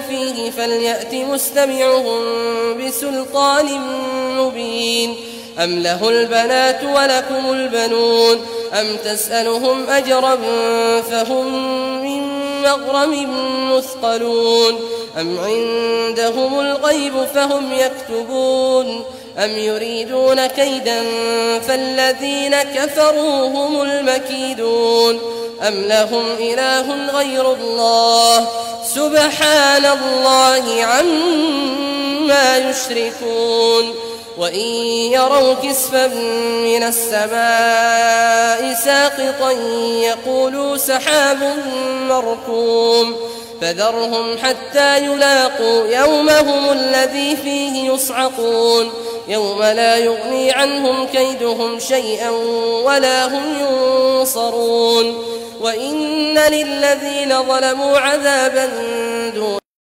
فيه فليأت مستمعهم بسلطان مبين أم له البنات ولكم البنون أم تسألهم أجرا فهم من مغرم مثقلون أم عندهم الغيب فهم يكتبون أم يريدون كيدا فالذين كفروا هم المكيدون أم لهم إله غير الله سبحان الله عما يشركون وإن يروا كسفا من السماء ساقطا يقولوا سحاب مركوم فذرهم حتى يلاقوا يومهم الذي فيه يصعقون يوم لا يغني عنهم كيدهم شيئا ولا هم ينصرون وإن للذين ظلموا عذابا